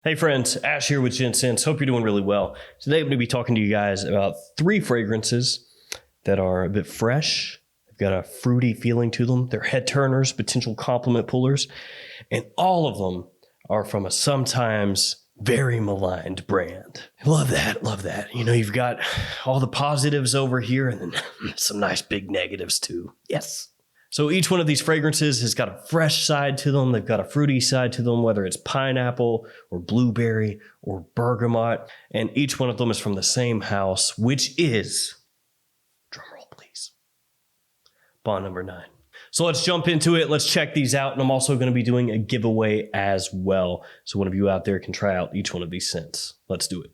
Hey friends, Ash here with gentsscents. Hope you're doing really well. Today I'm going to be talking to you guys about 3 fragrances that are a bit fresh. They've got a fruity feeling to them. They're head turners, potential compliment pullers, and all of them are from a sometimes very maligned brand. Love that, love that. You know, you've got all the positives over here and then some nice big negatives too. Yes. So each one of these fragrances has got a fresh side to them. They've got a fruity side to them, whether it's pineapple or blueberry or bergamot. And each one of them is from the same house, which is, drumroll please, Bond number 9. So let's jump into it. Let's check these out. And I'm also going to be doing a giveaway as well. So one of you out there can try out each one of these scents. Let's do it.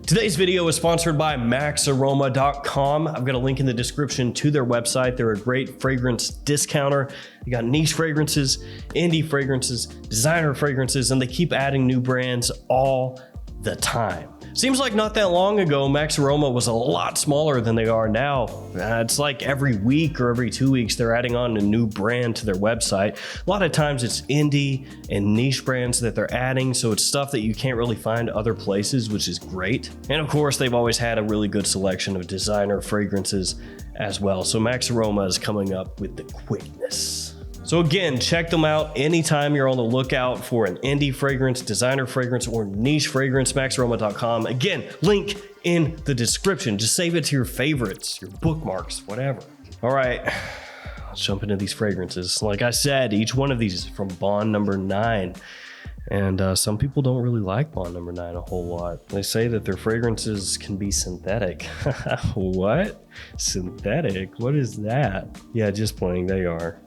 Today's video is sponsored by maxaroma.com. I've got a link in the description to their website. They're a great fragrance discounter. They got niche fragrances, indie fragrances, designer fragrances, and they keep adding new brands all the time. Seems like not that long ago, maxaroma was a lot smaller than they are now. It's like every week or every 2 weeks, they're adding on a new brand to their website. A lot of times it's indie and niche brands that they're adding, so it's stuff that you can't really find other places, which is great. And of course, they've always had a really good selection of designer fragrances as well. So maxaroma is coming up with the quickness. So again, check them out anytime you're on the lookout for an indie fragrance, designer fragrance, or niche fragrance, maxaroma.com. Again, link in the description. Just save it to your favorites, your bookmarks, whatever. All right, let's jump into these fragrances. Like I said, each one of these is from Bond number 9. And some people don't really like Bond number 9 a whole lot. They say that their fragrances can be synthetic. What? Synthetic? What is that? Yeah, just playing, they are.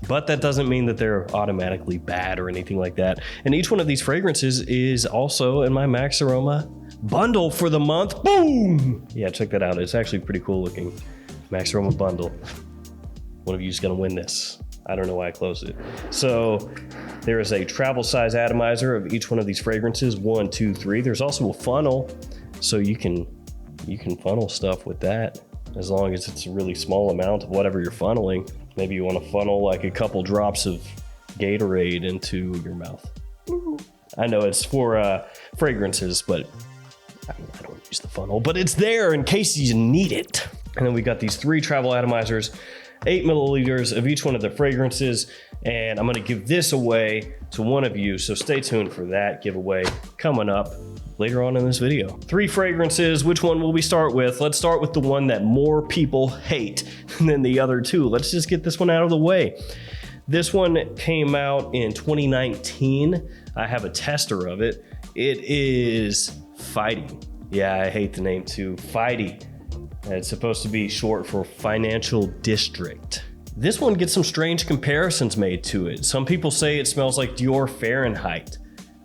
But that doesn't mean that they're automatically bad or anything like that. And each one of these fragrances is also in my maxaroma bundle for the month. Boom! Yeah, check that out. It's actually pretty cool looking. Maxaroma bundle. One of you is going to win this. I don't know why I closed it. So there is a travel size atomizer of each one of these fragrances. 1, 2, 3. There's also a funnel, so you can funnel stuff with that as long as it's a really small amount of whatever you're funneling. Maybe you want to funnel like a couple drops of Gatorade into your mouth. I know it's for fragrances, but I don't use the funnel, but it's there in case you need it. And then we got these 3 travel atomizers, 8 milliliters of each one of the fragrances. And I'm going to give this away to one of you. So stay tuned for that giveaway coming up later on in this video. 3 fragrances. Which one will we start with? Let's start with the one that more people hate than the other 2. Let's just get this one out of the way. This one came out in 2019. I have a tester of it. It is Fighty. Yeah, I hate the name too. Fighty. It's supposed to be short for Financial District. This one gets some strange comparisons made to it. Some people say it smells like Dior Fahrenheit.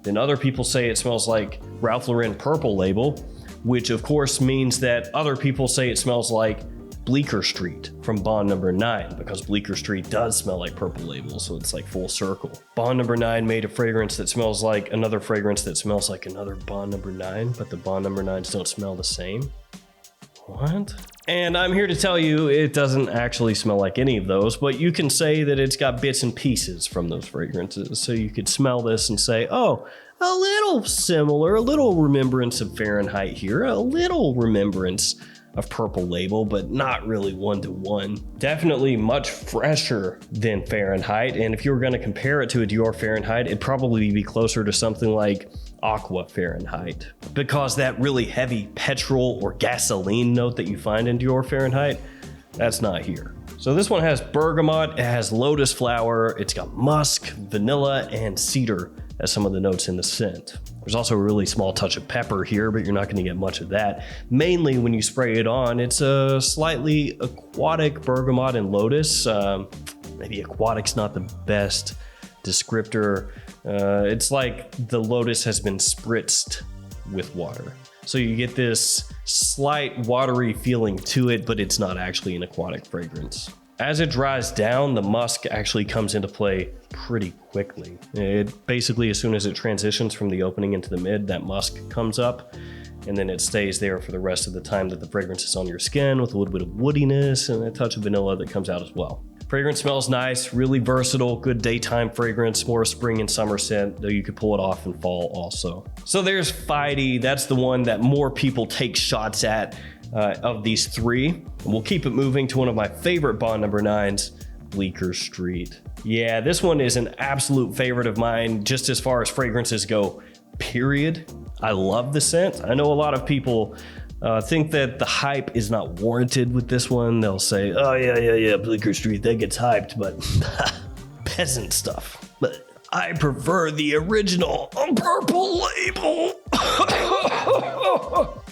Then other people say it smells like Ralph Lauren Purple Label, which of course means that other people say it smells like Bleecker Street from Bond number 9, because Bleecker Street does smell like Purple Label, so it's like full circle. Bond number 9 made a fragrance that smells like another fragrance that smells like another Bond number 9, but the Bond number 9s don't smell the same. What? And I'm here to tell you it doesn't actually smell like any of those, but you can say that it's got bits and pieces from those fragrances. So you could smell this and say, oh, a little similar, a little remembrance of Fahrenheit here, a little remembrance of Purple Label, but not really one-to-one. Definitely much fresher than Fahrenheit. And if you were going to compare it to a Dior Fahrenheit, it'd probably be closer to something like Aqua Fahrenheit, because that really heavy petrol or gasoline note that you find in Dior Fahrenheit, that's not here. So this one has bergamot, it has lotus flower, it's got musk, vanilla, and cedar as some of the notes in the scent. There's also a really small touch of pepper here, but you're not going to get much of that. Mainly when you spray it on, it's a slightly aquatic bergamot and lotus. Maybe aquatic's not the best descriptor. It's like the lotus has been spritzed with water. So you get this slight watery feeling to it, but it's not actually an aquatic fragrance. As it dries down, the musk actually comes into play pretty quickly. It basically, as soon as it transitions from the opening into the mid, that musk comes up. and then it stays there for the rest of the time that the fragrance is on your skin, with a little bit of woodiness and a touch of vanilla that comes out as well. Fragrance smells nice, really versatile, good daytime fragrance, more spring and summer scent, though you could pull it off in fall also. So there's Fighty. That's the one that more people take shots at of these three. And we'll keep it moving to one of my favorite Bond number 9s, Bleecker Street. Yeah, this one is an absolute favorite of mine, just as far as fragrances go, period. I love the scent. I know a lot of people think that the hype is not warranted with this one. They'll say, oh yeah, Bleecker Street, that gets hyped, but peasant stuff. But I prefer the original Purple Label.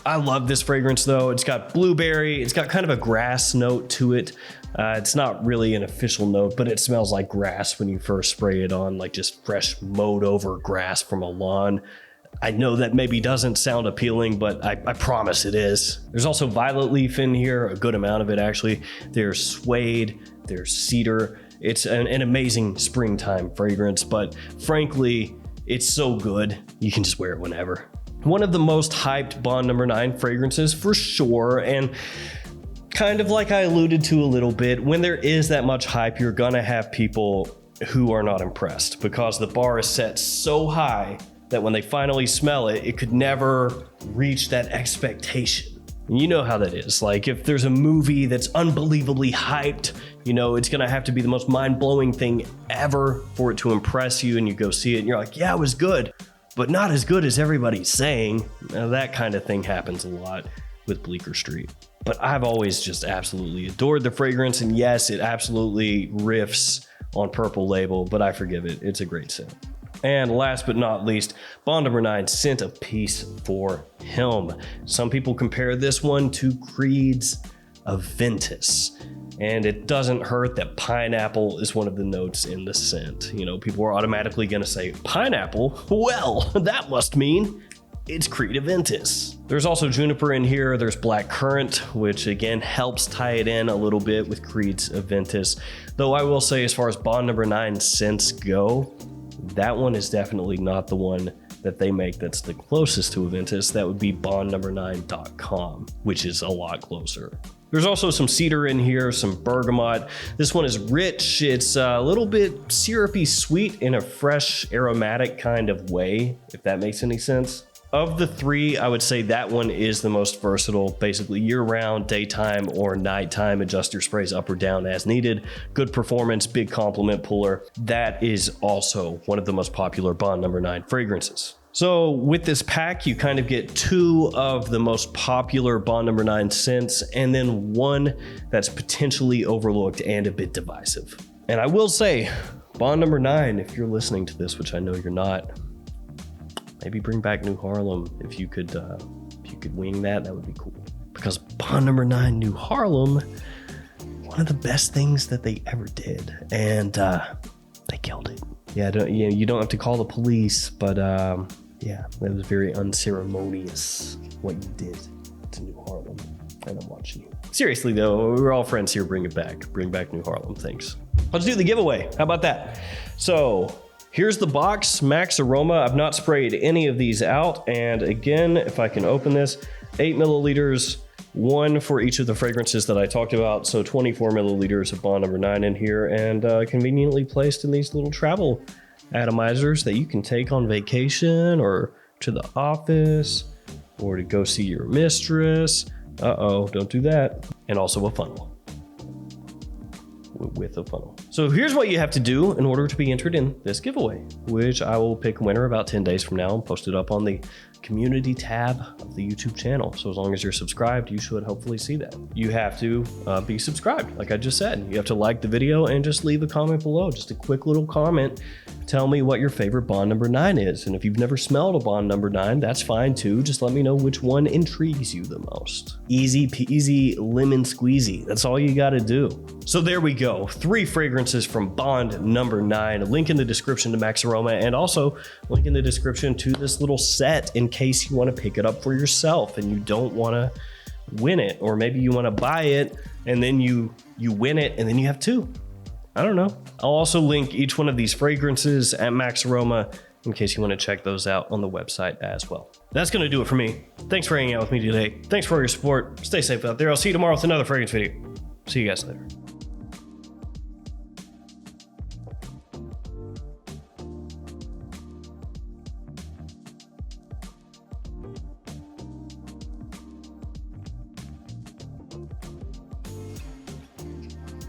I love this fragrance though. It's got blueberry. It's got kind of a grass note to it. It's not really an official note, but it smells like grass when you first spray it on, like just fresh mowed over grass from a lawn. I know that maybe doesn't sound appealing, but I promise it is. There's also violet leaf in here, a good amount of it actually. There's suede, there's cedar. It's an amazing springtime fragrance, but frankly, it's so good, you can just wear it whenever. One of the most hyped Bond number 9 fragrances for sure, and kind of like I alluded to a little bit, when there is that much hype, you're gonna have people who are not impressed because the bar is set so high that when they finally smell it, it could never reach that expectation. And you know how that is. Like if there's a movie that's unbelievably hyped, you know, it's gonna have to be the most mind-blowing thing ever for it to impress you, and you go see it and you're like, yeah, it was good, but not as good as everybody's saying. Now, that kind of thing happens a lot with Bleecker Street. But I've always just absolutely adored the fragrance, and yes, it absolutely riffs on Purple Label, but I forgive it. It's a great scent. And last but not least, Bond number 9, Scent of Peace for Him. Some people compare this one to Creed's Aventus. And it doesn't hurt that pineapple is one of the notes in the scent. You know, people are automatically gonna say, pineapple? Well, that must mean it's Creed Aventus. There's also juniper in here. There's black currant, which again helps tie it in a little bit with Creed's Aventus. Though I will say, as far as Bond number 9 scents go, that one is definitely not the one that they make that's the closest to Aventus. That would be bond9.com, which is a lot closer. There's also some cedar in here, some bergamot. This one is rich. It's a little bit syrupy sweet in a fresh aromatic kind of way, if that makes any sense. Of the three, I would say that one is the most versatile, basically year-round, daytime or nighttime. Adjust your sprays up or down as needed. Good performance, big compliment puller. That is also one of the most popular Bond number 9 fragrances. So with this pack, you kind of get 2 of the most popular Bond number 9 scents, and then one that's potentially overlooked and a bit divisive. And I will say, Bond number 9, if you're listening to this, which I know you're not, maybe bring back New Harlem. If you could wing that would be cool. Because Bond number 9 New Harlem, one of the best things that they ever did, and they killed it. Yeah, you don't have to call the police, but yeah, that was very unceremonious what you did to New Harlem, and I'm watching you. Seriously though, we're all friends here. Bring it back. Bring back New Harlem. Thanks. Let's do the giveaway. How about that? So here's the box, maxaroma. I've not sprayed any of these out. And again, if I can open this, 8 milliliters, 1 for each of the fragrances that I talked about. So 24 milliliters of Bond number 9 in here, and conveniently placed in these little travel atomizers that you can take on vacation or to the office or to go see your mistress. Uh-oh, don't do that. And also a funnel. With a funnel. So here's what you have to do in order to be entered in this giveaway, which I will pick a winner about 10 days from now and post it up on the community tab of the YouTube channel. So as long as you're subscribed, you should hopefully see that. You have to be subscribed, like I just said. You have to like the video and just leave a comment below. Just a quick little comment. Tell me what your favorite Bond number 9 is. And if you've never smelled a Bond number 9, that's fine too. Just let me know which one intrigues you the most. Easy peasy lemon squeezy. That's all you gotta do. So there we go. 3 fragrances from Bond number 9. A link in the description to maxaroma, and also a link in the description to this little set in case you want to pick it up for yourself and you don't want to win it, or maybe you want to buy it and then you win it and then you have 2. I don't know. I'll also link each one of these fragrances at maxaroma in case you want to check those out on the website as well. That's going to do it for me. Thanks for hanging out with me today. Thanks for all your support. Stay safe out there. I'll see you tomorrow with another fragrance video. See you guys later.